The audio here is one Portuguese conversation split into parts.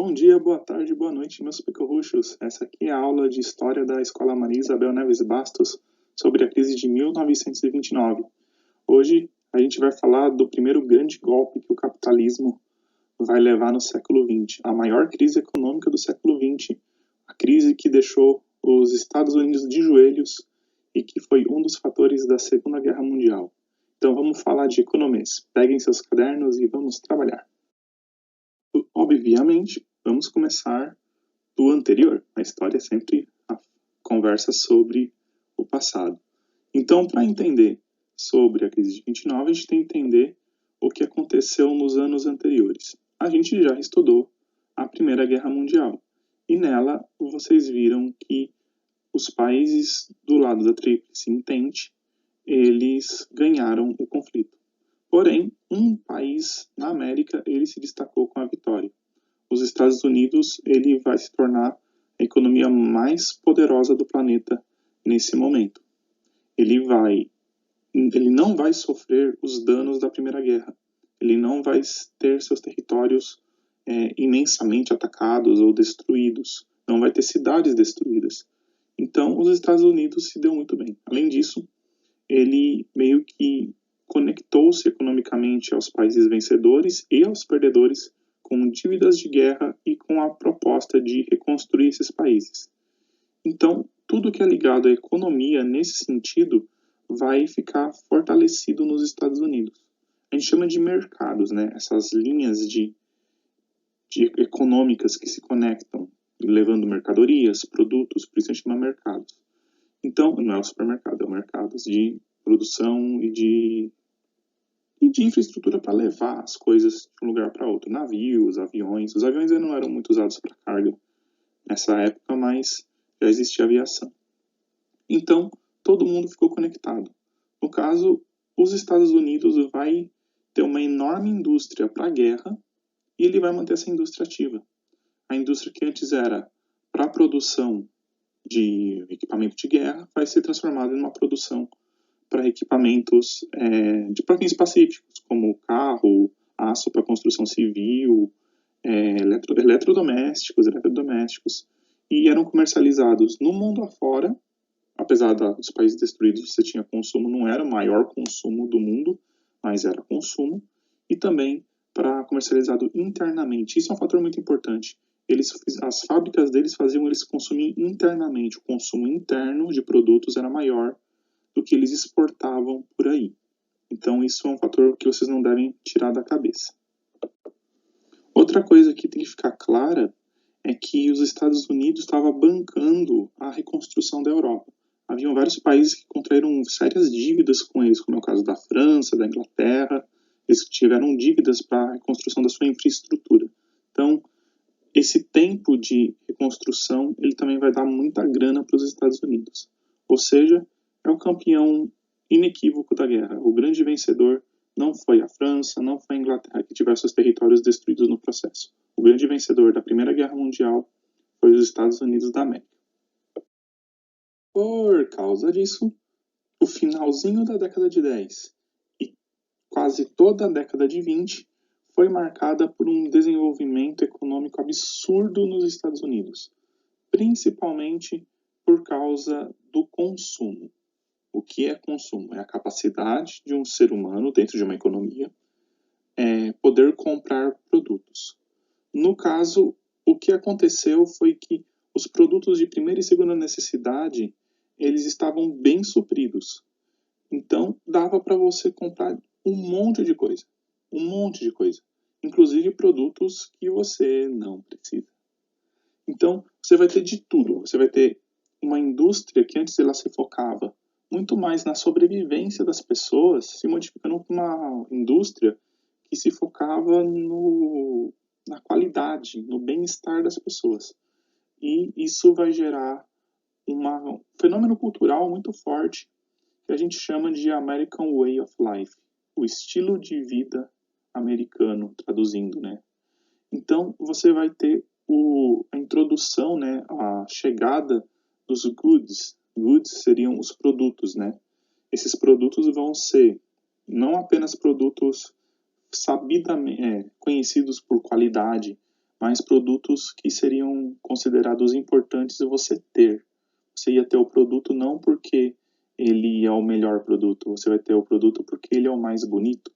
Bom dia, boa tarde, boa noite, meus pecorruchos. Essa aqui é a aula de História da Escola Maria Isabel Neves Bastos sobre a crise de 1929. Hoje a gente vai falar do primeiro grande golpe que o capitalismo vai levar no século XX, a maior crise econômica do século XX, a crise que deixou os Estados Unidos de joelhos e que foi um dos fatores da Segunda Guerra Mundial. Então vamos falar de economês. Peguem seus cadernos e vamos trabalhar. Obviamente, vamos começar do anterior. A história é sempre a conversa sobre o passado. Então, para entender sobre a crise de 29, a gente tem que entender o que aconteceu nos anos anteriores. A gente já estudou a Primeira Guerra Mundial. E nela, vocês viram que os países do lado da Tríplice Entente, eles ganharam o conflito. Porém, um país na América, ele se destacou com a vitória. Os Estados Unidos, ele vai se tornar a economia mais poderosa do planeta nesse momento. Ele não vai sofrer os danos da Primeira Guerra. Ele não vai ter seus territórios imensamente atacados ou destruídos. Não vai ter cidades destruídas. Então, os Estados Unidos se deu muito bem. Além disso, ele meio que conectou-se economicamente aos países vencedores e aos perdedores com dívidas de guerra e com a proposta de reconstruir esses países. Então, tudo que é ligado à economia nesse sentido vai ficar fortalecido nos Estados Unidos. A gente chama de mercados, né? Essas linhas de econômicas que se conectam, levando mercadorias, produtos, por isso a gente chama mercados. Então, não é o supermercado, é o mercados de produção e de infraestrutura para levar as coisas de um lugar para outro. Navios, aviões. Os aviões ainda não eram muito usados para carga nessa época, mas já existia aviação. Então, todo mundo ficou conectado. No caso, os Estados Unidos vai ter uma enorme indústria para a guerra e ele vai manter essa indústria ativa. A indústria que antes era para a produção de equipamento de guerra vai ser transformada em uma produção para equipamentos para fins pacíficos, como carro, aço para construção civil, eletrodomésticos, e eram comercializados no mundo afora. Apesar dos países destruídos, você tinha consumo, não era o maior consumo do mundo, mas era consumo, e também para comercializado internamente. Isso é um fator muito importante. As fábricas deles faziam eles consumir internamente. O consumo interno de produtos era maior do que eles exportavam por aí. Então, isso é um fator que vocês não devem tirar da cabeça. Outra coisa que tem que ficar clara é que os Estados Unidos estavam bancando a reconstrução da Europa. Haviam vários países que contraíram sérias dívidas com eles, como é o caso da França, da Inglaterra. Eles tiveram dívidas para a reconstrução da sua infraestrutura. Então, esse tempo de reconstrução, ele também vai dar muita grana para os Estados Unidos. Ou seja, é o campeão inequívoco da guerra. O grande vencedor não foi a França, não foi a Inglaterra, que tiveram seus territórios destruídos no processo. O grande vencedor da Primeira Guerra Mundial foi os Estados Unidos da América. Por causa disso, o finalzinho da década de 10 e quase toda a década de 20 foi marcada por um desenvolvimento econômico absurdo nos Estados Unidos, principalmente por causa do consumo. O que é consumo? É a capacidade de um ser humano, dentro de uma economia, poder comprar produtos. No caso, o que aconteceu foi que os produtos de primeira e segunda necessidade, eles estavam bem supridos. Então, dava para você comprar um monte de coisa. Um monte de coisa. Inclusive produtos que você não precisa. Então, você vai ter de tudo. Você vai ter uma indústria que antes ela se focava muito mais na sobrevivência das pessoas, se modificando para uma indústria que se focava na qualidade, no bem-estar das pessoas. E isso vai gerar um fenômeno cultural muito forte que a gente chama de American Way of Life, o estilo de vida americano, traduzindo, né? Então, você vai ter a introdução, né, a chegada dos goods. Goods seriam os produtos, né? Esses produtos vão ser não apenas produtos sabidamente conhecidos por qualidade, mas produtos que seriam considerados importantes você ter. Você ia ter o produto não porque ele é o melhor produto, você vai ter o produto porque ele é o mais bonito,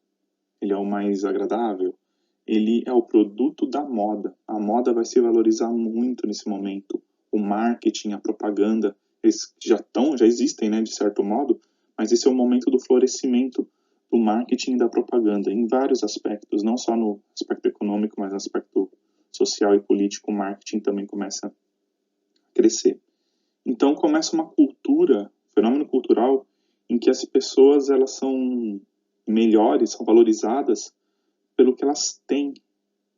ele é o mais agradável, ele é o produto da moda. A moda vai se valorizar muito nesse momento. O marketing, a propaganda, eles já existem, né, de certo modo, mas esse é o momento do florescimento do marketing e da propaganda, em vários aspectos, não só no aspecto econômico, mas no aspecto social e político, o marketing também começa a crescer. Então começa uma cultura, um fenômeno cultural, em que as pessoas elas são melhores, são valorizadas pelo que elas têm,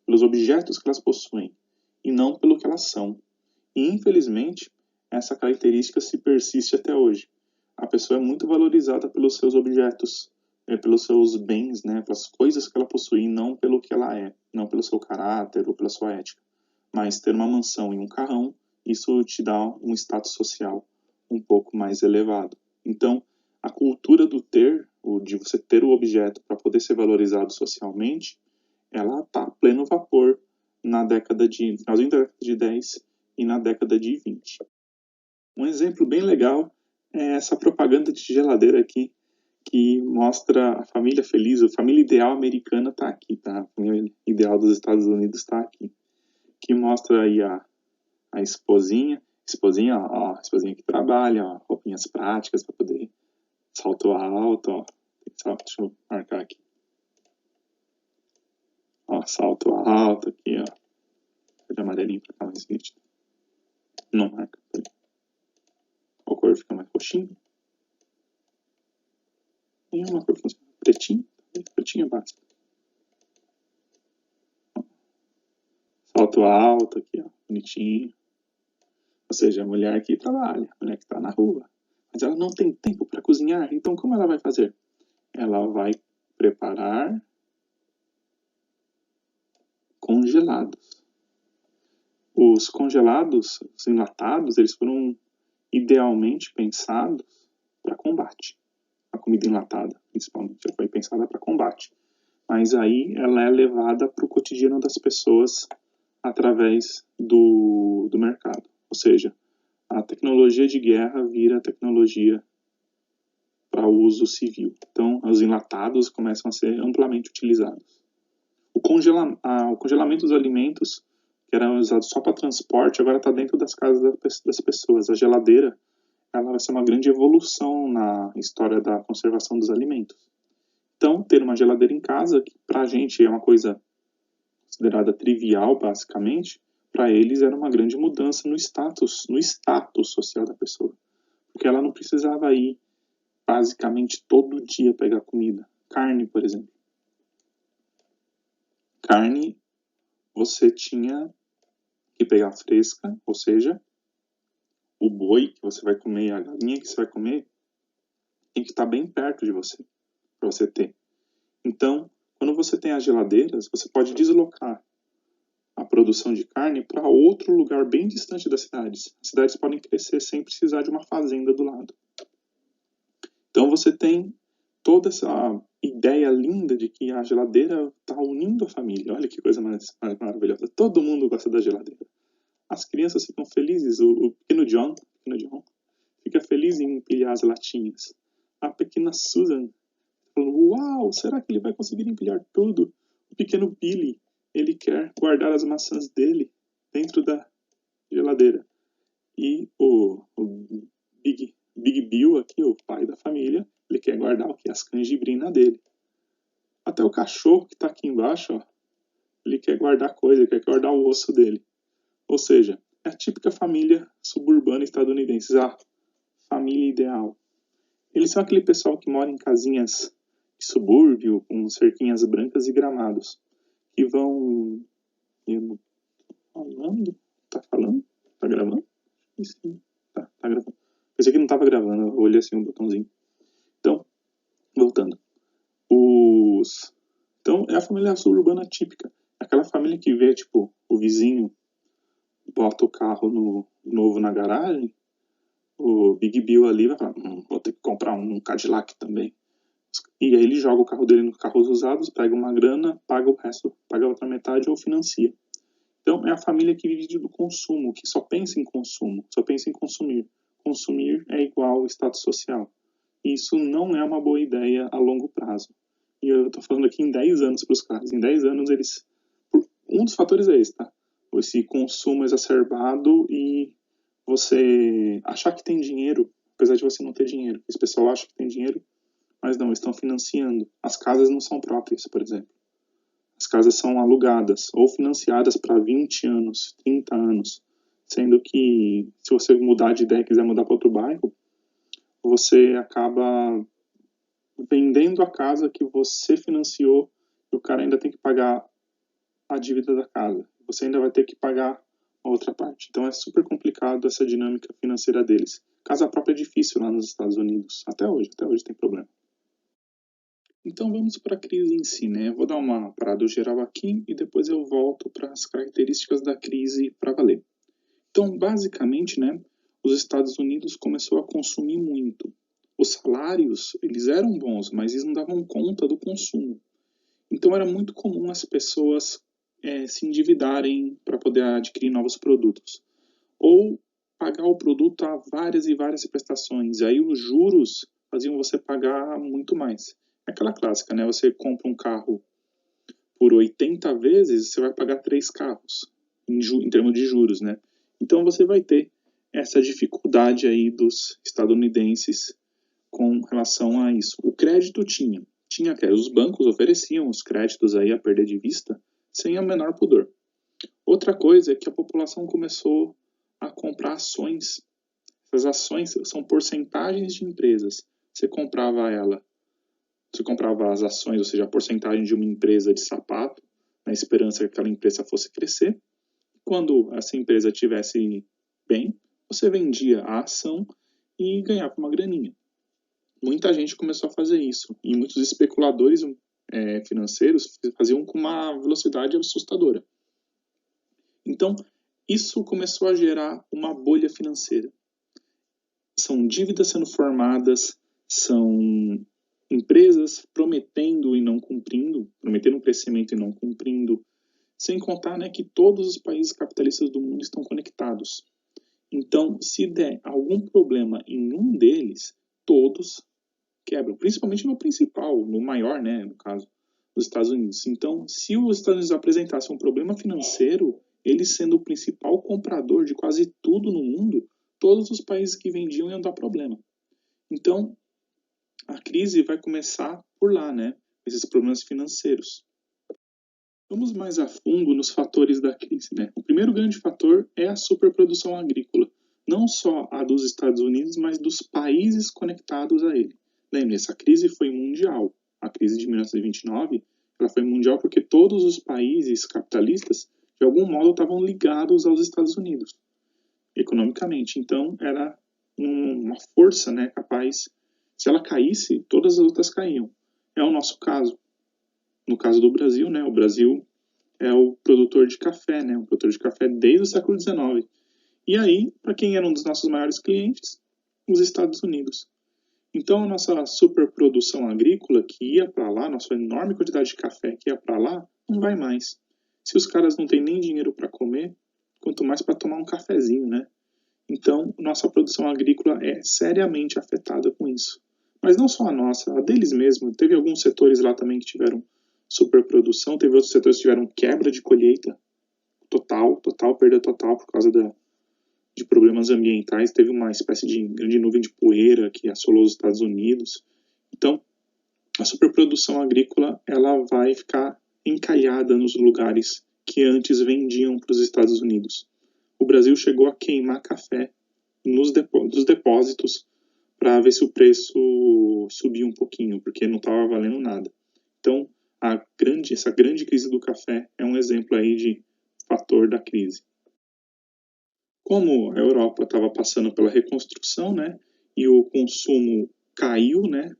pelos objetos que elas possuem, e não pelo que elas são. E, infelizmente, essa característica se persiste até hoje. A pessoa é muito valorizada pelos seus objetos, pelos seus bens, né, pelas coisas que ela possui, não pelo que ela é, não pelo seu caráter ou pela sua ética. Mas ter uma mansão e um carrão, isso te dá um status social um pouco mais elevado. Então, a cultura do ter, de você ter o objeto para poder ser valorizado socialmente, ela está a pleno vapor na finalzinho da década de 10 e na década de 20. Um exemplo bem legal é essa propaganda de geladeira aqui, que mostra a família feliz, a família ideal americana está aqui, tá? A família ideal dos Estados Unidos está aqui. Que mostra aí a esposinha, ó, a esposinha que trabalha, ó, roupinhas práticas para poder salto alto, ó. Deixa eu marcar aqui. Ó, salto alto aqui, ó. De amarelinho para ficar mais nítido. Não marca. A cor fica mais roxinha. E uma cor pretinha. Pretinha básica. Salto alto aqui, ó. Bonitinho. Ou seja, a mulher que trabalha, a mulher que está na rua. Mas ela não tem tempo para cozinhar. Então, como ela vai fazer? Ela vai preparar congelados. Os congelados, os enlatados, eles foram idealmente pensados para combate. A comida enlatada, principalmente, já foi pensada para combate. Mas aí ela é levada para o cotidiano das pessoas através do mercado. Ou seja, a tecnologia de guerra vira tecnologia para uso civil. Então, os enlatados começam a ser amplamente utilizados. O congelamento dos alimentos, que era usado só para transporte, agora está dentro das casas das pessoas. A geladeira, ela vai ser uma grande evolução na história da conservação dos alimentos. Então, ter uma geladeira em casa, que para a gente é uma coisa considerada trivial, basicamente, para eles era uma grande mudança no status social da pessoa. Porque ela não precisava ir, basicamente, todo dia pegar comida. Carne, por exemplo. Carne, você tinha que pegar fresca, ou seja, o boi que você vai comer, a galinha que você vai comer, tem que estar bem perto de você, para você ter. Então, quando você tem as geladeiras, você pode deslocar a produção de carne para outro lugar bem distante das cidades. As cidades podem crescer sem precisar de uma fazenda do lado. Então você tem toda essa ideia linda de que a geladeira está unindo a família. Olha que coisa mais maravilhosa. Todo mundo gosta da geladeira. As crianças ficam felizes. O pequeno John fica feliz em empilhar as latinhas. A pequena Susan falando, uau, será que ele vai conseguir empilhar tudo? O pequeno Billy, ele quer guardar as maçãs dele dentro da geladeira. E o Big Bill aqui, o pai da família, ele quer guardar o que? As canjibrinas dele. Até o cachorro que está aqui embaixo, ó, ele quer guardar coisa, ele quer guardar o osso dele. Ou seja, é a típica família suburbana estadunidense, a família ideal. Eles são aquele pessoal que mora em casinhas de subúrbio, com cerquinhas brancas e gramados, que vão... Falando? Tá falando? Tá gravando? Sim, tá gravando. Pensei que não tava gravando, eu olhei assim um botãozinho. Então, voltando. Então, é a família suburbana típica. Aquela família que vê, tipo, o vizinho bota o carro novo na garagem, o Big Bill ali vai falar, vou ter que comprar um Cadillac também. E aí ele joga o carro dele nos carros usados, pega uma grana, paga o resto, paga a outra metade ou financia. Então, é a família que vive do consumo, que só pensa em consumo, só pensa em consumir. Consumir é igual ao status social. E isso não é uma boa ideia a longo prazo. E eu estou falando aqui em 10 anos para os caras. Em 10 anos, eles... Um dos fatores é esse, tá? Esse consumo exacerbado e você achar que tem dinheiro, apesar de você não ter dinheiro. Esse pessoal acha que tem dinheiro, mas não, estão financiando. As casas não são próprias, por exemplo. As casas são alugadas ou financiadas para 20 anos, 30 anos. Sendo que, se você mudar de ideia e quiser mudar para outro bairro, você acaba vendendo a casa que você financiou e o cara ainda tem que pagar a dívida da casa. Você ainda vai ter que pagar a outra parte. Então é super complicado essa dinâmica financeira deles. Casa própria é difícil lá nos Estados Unidos. Até hoje tem problema. Então vamos para a crise em si, né? Eu vou dar uma parada geral aqui e depois eu volto para as características da crise para valer. Então, basicamente, né, os Estados Unidos começou a consumir muito. Os salários, eles eram bons, mas eles não davam conta do consumo. Então era muito comum as pessoas se endividarem para poder adquirir novos produtos. Ou pagar o produto a várias e várias prestações. E aí os juros faziam você pagar muito mais. É aquela clássica, né? Você compra um carro por 80 vezes, você vai pagar 3 carros, em termos de juros, né? Então você vai ter essa dificuldade aí dos estadunidenses com relação a isso. O crédito tinha que os bancos ofereciam os créditos aí a perder de vista sem a menor pudor. Outra coisa é que a população começou a comprar ações. Essas ações são porcentagens de empresas. Você comprava as ações, ou seja, a porcentagem de uma empresa de sapato, na esperança que aquela empresa fosse crescer. Quando essa empresa estivesse bem, você vendia a ação e ganhava uma graninha. Muita gente começou a fazer isso, e muitos especuladores financeiros faziam com uma velocidade assustadora. Então, isso começou a gerar uma bolha financeira. São dívidas sendo formadas, são empresas prometendo e não cumprindo, prometendo um crescimento e não cumprindo, sem contar, né, que todos os países capitalistas do mundo estão conectados. Então, se der algum problema em um deles, todos quebram, principalmente no principal, no maior, né, no caso, dos Estados Unidos. Então, se os Estados Unidos apresentassem um problema financeiro, eles sendo o principal comprador de quase tudo no mundo, todos os países que vendiam iam dar problema. Então, a crise vai começar por lá, né, esses problemas financeiros. Vamos mais a fundo nos fatores da crise, né? O primeiro grande fator é a superprodução agrícola, não só a dos Estados Unidos, mas dos países conectados a ele. Lembre, essa crise foi mundial. A crise de 1929 ela foi mundial porque todos os países capitalistas, de algum modo, estavam ligados aos Estados Unidos, economicamente. Então, era uma força, né, capaz... Se ela caísse, todas as outras caíam. É o nosso caso. No caso do Brasil, né, o Brasil é o produtor de café, né, um produtor de café desde o século XIX. E aí, para quem era um dos nossos maiores clientes? Os Estados Unidos. Então, a nossa superprodução agrícola que ia para lá, nossa enorme quantidade de café que ia para lá, não vai mais. Se os caras não têm nem dinheiro para comer, quanto mais para tomar um cafezinho, né? Então, nossa produção agrícola é seriamente afetada com isso. Mas não só a nossa, a deles mesmo. Teve alguns setores lá também que tiveram superprodução, teve outros setores que tiveram quebra de colheita total, perda total por causa de problemas ambientais. Teve uma espécie de grande nuvem de poeira que assolou os Estados Unidos. Então, a superprodução agrícola ela vai ficar encalhada nos lugares que antes vendiam para os Estados Unidos. O Brasil chegou a queimar café nos depósitos para ver se o preço subia um pouquinho, porque não estava valendo nada. Então, essa grande crise do café é um exemplo aí de fator da crise. Como a Europa estava passando pela reconstrução, né, e o consumo caiu, né,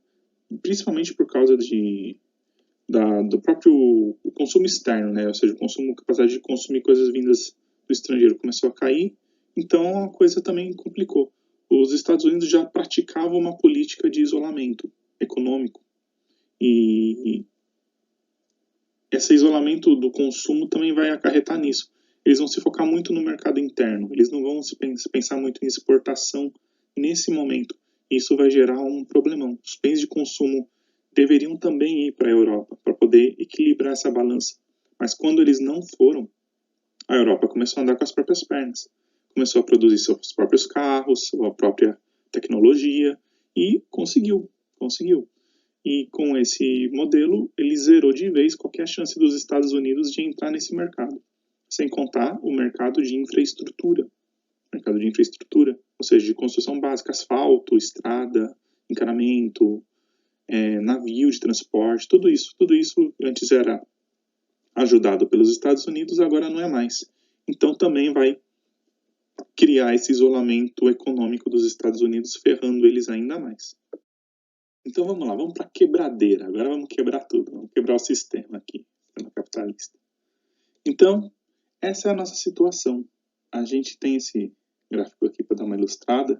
principalmente por causa do próprio consumo externo, né, ou seja, a capacidade de consumir coisas vindas do estrangeiro começou a cair, então a coisa também complicou. Os Estados Unidos já praticavam uma política de isolamento econômico e esse isolamento do consumo também vai acarretar nisso. eles vão se focar muito no mercado interno, eles não vão se pensar muito em exportação nesse momento. Isso vai gerar um problemão. Os bens de consumo deveriam também ir para a Europa, para poder equilibrar essa balança. Mas quando eles não foram, a Europa começou a andar com as próprias pernas. Começou a produzir seus próprios carros, sua própria tecnologia e conseguiu. E com esse modelo, ele zerou de vez qualquer chance dos Estados Unidos de entrar nesse mercado. Sem contar o mercado de infraestrutura. Ou seja, de construção básica, asfalto, estrada, encanamento, navio de transporte, tudo isso antes era ajudado pelos Estados Unidos, agora não é mais. Então também vai criar esse isolamento econômico dos Estados Unidos, ferrando eles ainda mais. Então vamos lá, vamos para a quebradeira. Agora vamos quebrar tudo, vamos quebrar o sistema aqui, sistema capitalista. Então, essa é a nossa situação. A gente tem esse gráfico aqui para dar uma ilustrada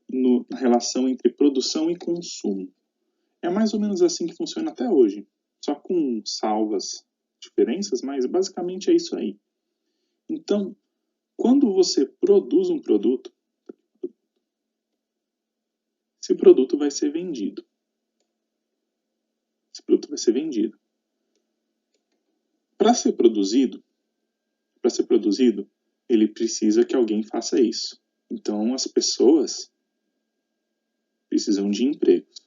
na relação entre produção e consumo. É mais ou menos assim que funciona até hoje, só com salvas diferenças, mas basicamente é isso aí. Então, quando você produz um produto, esse produto vai ser vendido. Para ser produzido, ele precisa que alguém faça isso. Então, as pessoas precisam de empregos.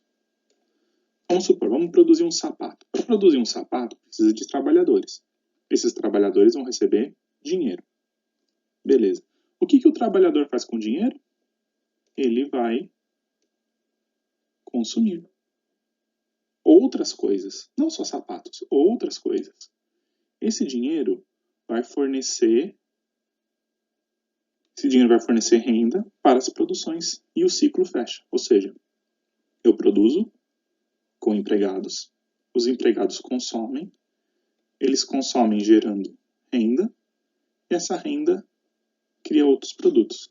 Vamos supor, vamos produzir um sapato. Para produzir um sapato, precisa de trabalhadores. Esses trabalhadores vão receber dinheiro. Beleza. O que o trabalhador faz com o dinheiro? Ele vai consumir outras coisas, não só sapatos, outras coisas. Esse dinheiro vai fornecer renda para as produções e o ciclo fecha. Ou seja, eu produzo com empregados, os empregados consomem, eles consomem gerando renda, e essa renda cria outros produtos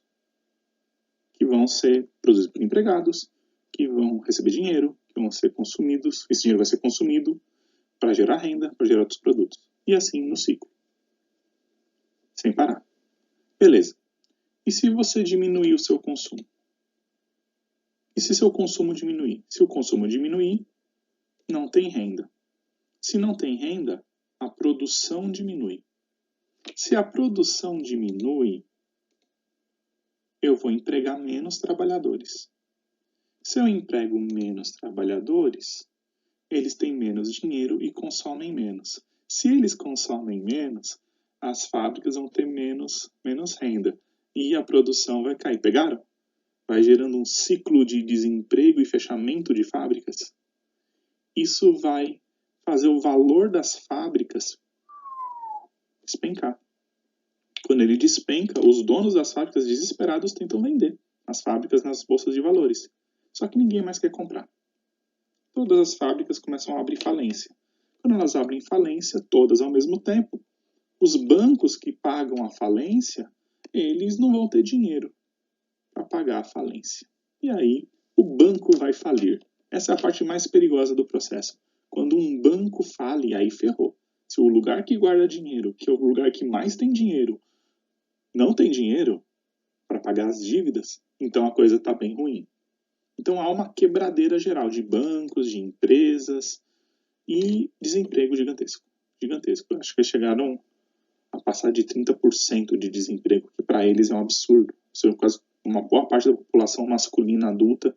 que vão ser produzidos por empregados, que vão receber dinheiro, que vão ser consumidos, esse dinheiro vai ser consumido para gerar renda, para gerar outros produtos. E assim no ciclo. Sem parar. Beleza. E se você diminuir o seu consumo? E se seu consumo diminuir? Se o consumo diminuir, não tem renda. Se não tem renda, a produção diminui. Se a produção diminui, eu vou empregar menos trabalhadores. Se eu emprego menos trabalhadores, eles têm menos dinheiro e consomem menos. Se eles consomem menos, as fábricas vão ter menos renda e a produção vai cair. Pegaram? Vai gerando um ciclo de desemprego e fechamento de fábricas. Isso vai fazer o valor das fábricas despencar. Quando ele despenca, os donos das fábricas desesperados tentam vender as fábricas nas bolsas de valores. Só que ninguém mais quer comprar. Todas as fábricas começam a abrir falência. Quando elas abrem falência, todas ao mesmo tempo, os bancos que pagam a falência, eles não vão ter dinheiro para pagar a falência. E aí, o banco vai falir. Essa é a parte mais perigosa do processo. Quando um banco fale, aí ferrou. Se o lugar que guarda dinheiro, que é o lugar que mais tem dinheiro, não tem dinheiro para pagar as dívidas, então a coisa está bem ruim. Então há uma quebradeira geral de bancos, de empresas e desemprego gigantesco. Gigantesco. Acho que chegaram a passar de 30% de desemprego, que para eles é um absurdo. Uma boa parte da população masculina adulta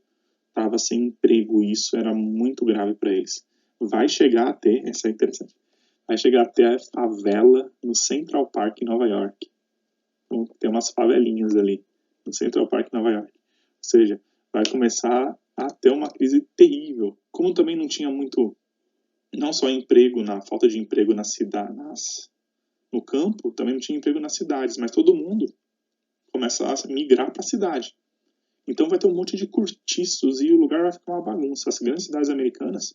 estava sem emprego e isso era muito grave para eles. Vai chegar a ter, essa é interessante, vai chegar a ter a favela no Central Park, em Nova York. Então, tem umas favelinhas ali no Central Park, Nova York. Ou seja, vai começar a ter uma crise terrível. Como também não tinha muito, não só emprego, falta de emprego na cidade, no campo, também não tinha emprego nas cidades, mas todo mundo começa a migrar para a cidade. Então vai ter um monte de cortiços e o lugar vai ficar uma bagunça. As grandes cidades americanas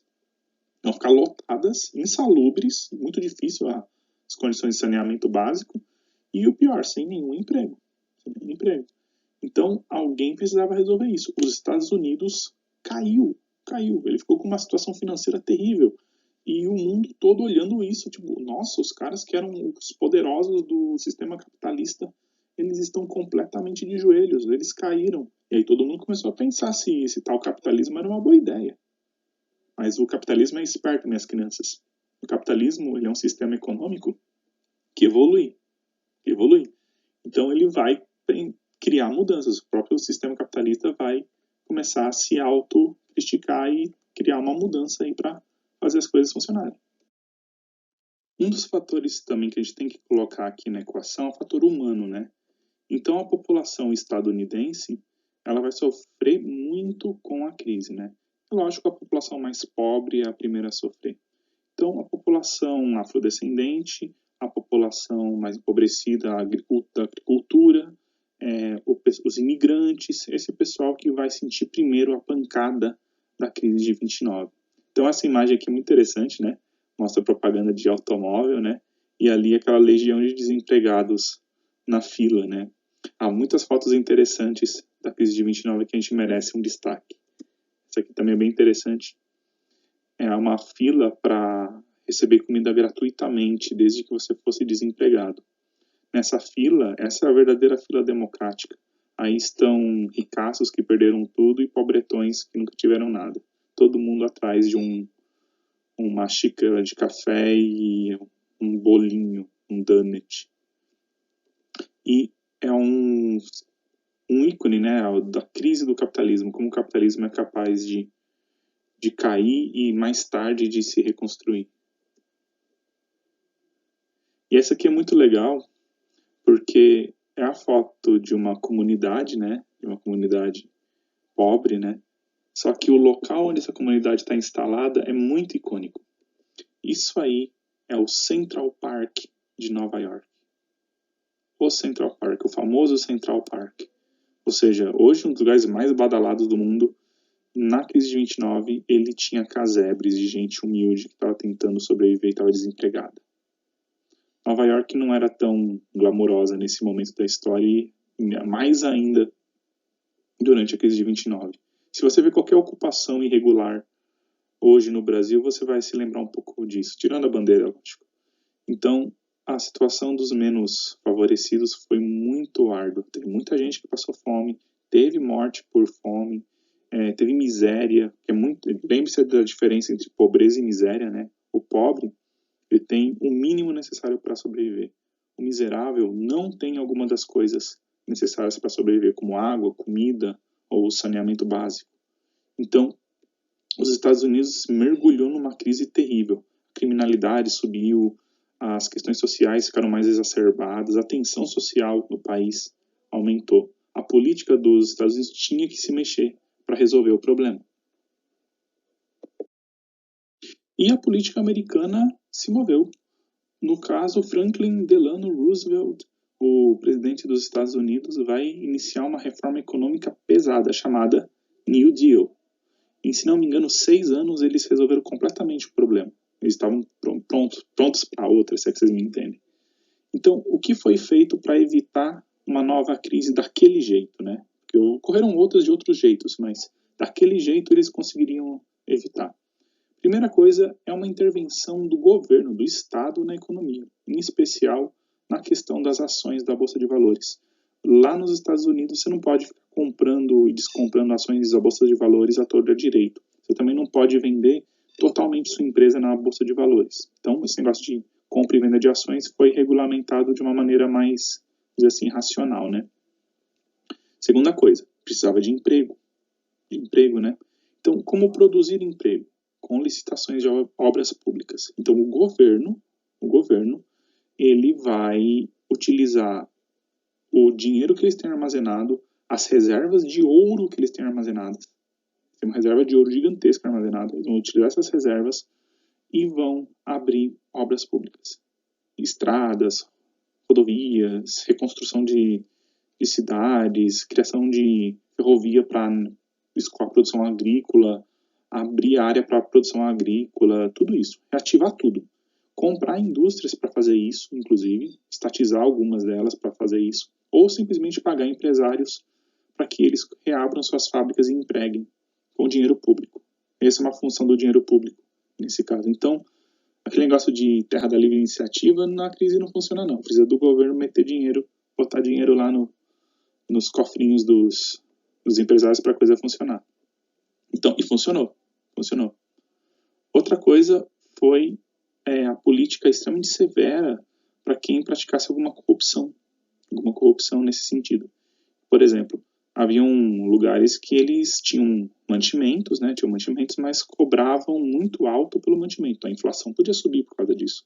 vão ficar lotadas, insalubres, muito difícil as condições de saneamento básico, e o pior, sem nenhum emprego. Então, alguém precisava resolver isso. Os Estados Unidos caiu. Ele ficou com uma situação financeira terrível. E o mundo todo olhando isso, tipo, nossa, os caras que eram os poderosos do sistema capitalista, eles estão completamente de joelhos, eles caíram. E aí todo mundo começou a pensar se esse tal capitalismo era uma boa ideia. Mas o capitalismo é esperto, minhas crianças. O capitalismo, ele é um sistema econômico que evolui, que evolui. Então ele vai criar mudanças. O próprio sistema capitalista vai começar a se auto-criticar e criar uma mudança aí para fazer as coisas funcionarem. Um dos fatores também que a gente tem que colocar aqui na equação é o fator humano, né? Então a população estadunidense, ela vai sofrer muito com a crise, né? É lógico que a população mais pobre é a primeira a sofrer. Então a população afrodescendente, a população mais empobrecida, a agricultura, os imigrantes, esse pessoal que vai sentir primeiro a pancada da crise de 29. Então essa imagem aqui é muito interessante, né? Mostra propaganda de automóvel, né? E ali aquela legião de desempregados na fila, né? Há muitas fotos interessantes da crise de 29 que a gente merece um destaque. Essa aqui também é bem interessante. É uma fila para receber comida gratuitamente desde que você fosse desempregado. Nessa fila, essa é a verdadeira fila democrática. Aí estão ricaços que perderam tudo e pobretões que nunca tiveram nada. Todo mundo atrás de uma xícara de café e um bolinho, um donut. E é um ícone, né, da crise do capitalismo, como o capitalismo é capaz de cair e mais tarde de se reconstruir. E essa aqui é muito legal, porque é a foto de uma comunidade, né, de uma comunidade pobre, né, só que o local onde essa comunidade está instalada é muito icônico. Isso aí é o Central Park de Nova York. O Central Park, o famoso Central Park. Ou seja, hoje um dos lugares mais badalados do mundo. Na crise de 29, ele tinha casebres de gente humilde que estava tentando sobreviver e estava desempregada. Nova York não era tão glamourosa nesse momento da história e mais ainda durante a crise de 29. Se você vê qualquer ocupação irregular hoje no Brasil, você vai se lembrar um pouco disso, tirando a bandeira, lógico. Então, a situação dos menos favorecidos foi muito árdua. Teve muita gente que passou fome, teve morte por fome, teve miséria, que é muito. Lembre-se da diferença entre pobreza e miséria, né? O pobre, ele tem o mínimo necessário para sobreviver. O miserável não tem alguma das coisas necessárias para sobreviver, como água, comida ou saneamento básico. Então, os Estados Unidos mergulhou numa crise terrível. A criminalidade subiu, as questões sociais ficaram mais exacerbadas, a tensão social no país aumentou. A política dos Estados Unidos tinha que se mexer para resolver o problema. E a política americana se moveu. No caso, Franklin Delano Roosevelt, o presidente dos Estados Unidos, vai iniciar uma reforma econômica pesada chamada New Deal. Em, se não me engano, 6 anos eles resolveram completamente o problema. Eles estavam prontos para outra, se é que vocês me entendem. Então, o que foi feito para evitar uma nova crise daquele jeito, né? Porque ocorreram outras de outros jeitos, mas daquele jeito eles conseguiriam evitar. Primeira coisa é uma intervenção do governo, do Estado na economia, em especial na questão das ações da Bolsa de Valores. Lá nos Estados Unidos você não pode ficar comprando e descomprando ações da Bolsa de Valores à torta direito. Você também não pode vender totalmente sua empresa na Bolsa de Valores. Então, esse negócio de compra e venda de ações foi regulamentado de uma maneira mais, dizer assim, racional, né? Segunda coisa, precisava de emprego, né? Então, como produzir emprego? Com licitações de obras públicas. Então, o governo, ele vai utilizar o dinheiro que eles têm armazenado, as reservas de ouro que eles têm armazenadas. Tem uma reserva de ouro gigantesca armazenada. Eles vão utilizar essas reservas e vão abrir obras públicas. Estradas, rodovias, reconstrução de cidades, criação de ferrovia para a produção agrícola, abrir área para a produção agrícola, tudo isso. Reativar tudo. Comprar indústrias para fazer isso, inclusive, estatizar algumas delas para fazer isso, ou simplesmente pagar empresários para que eles reabram suas fábricas e empreguem com dinheiro público. Essa é uma função do dinheiro público, nesse caso. Então, aquele negócio de terra da livre iniciativa, na crise não funciona não. Precisa do governo meter dinheiro, botar dinheiro lá nos cofrinhos dos empresários para a coisa funcionar. Então, e funcionou. Outra coisa foi a política extremamente severa para quem praticasse alguma corrupção nesse sentido. Por exemplo, haviam lugares que eles tinham mantimentos, mas cobravam muito alto pelo mantimento. A inflação podia subir por causa disso.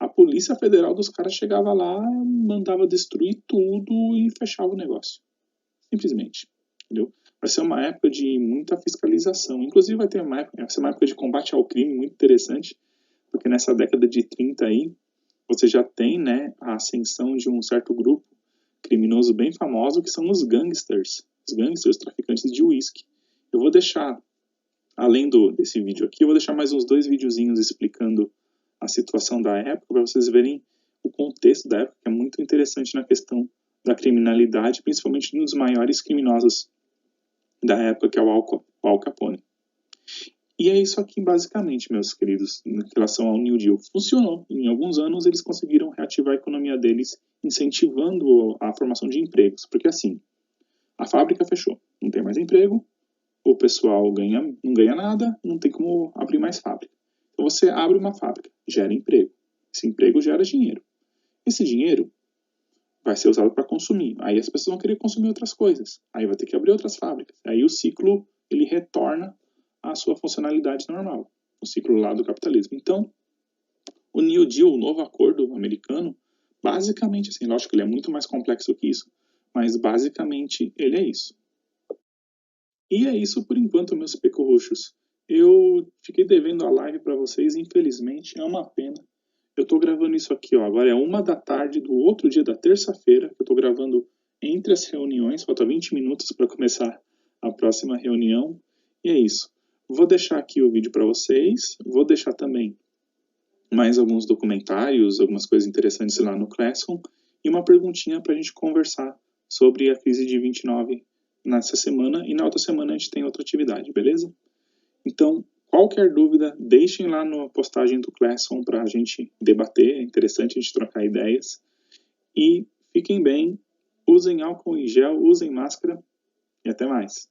A Polícia Federal dos caras chegava lá, mandava destruir tudo e fechava o negócio. Simplesmente. Entendeu? Vai ser uma época de muita fiscalização. Inclusive vai ser uma época de combate ao crime muito interessante, porque nessa década de 30 aí, você já tem, né, a ascensão de um certo grupo criminoso bem famoso, que são os gangsters, traficantes de uísque. Eu vou deixar, além desse vídeo aqui, eu vou deixar mais uns 2 videozinhos explicando a situação da época, para vocês verem o contexto da época, que é muito interessante na questão da criminalidade, principalmente nos maiores criminosos da época, que é o Al Capone. E é isso aqui, basicamente, meus queridos, em relação ao New Deal. Funcionou. Em alguns anos, eles conseguiram reativar a economia deles, incentivando a formação de empregos. Porque, assim, a fábrica fechou. Não tem mais emprego, o pessoal não ganha nada, não tem como abrir mais fábrica. Então, você abre uma fábrica, gera emprego. Esse emprego gera dinheiro. Esse dinheiro vai ser usado para consumir. Aí as pessoas vão querer consumir outras coisas. Aí vai ter que abrir outras fábricas. Aí o ciclo, ele retorna a sua funcionalidade normal, o ciclo lá do capitalismo. Então, o New Deal, o novo acordo americano, basicamente, assim, lógico que ele é muito mais complexo que isso, mas basicamente ele é isso. E é isso por enquanto, meus pecorruchos. Eu fiquei devendo a live para vocês, infelizmente, é uma pena. Eu tô gravando isso aqui, ó, agora é 1h da tarde do outro dia da terça-feira, que eu tô gravando entre as reuniões, falta 20 minutos para começar a próxima reunião, e é isso. Vou deixar aqui o vídeo para vocês, vou deixar também mais alguns documentários, algumas coisas interessantes lá no Classroom, e uma perguntinha para a gente conversar sobre a crise de 29 nessa semana, e na outra semana a gente tem outra atividade, beleza? Então, qualquer dúvida, deixem lá na postagem do Classroom para a gente debater, é interessante a gente trocar ideias, e fiquem bem, usem álcool em gel, usem máscara, e até mais.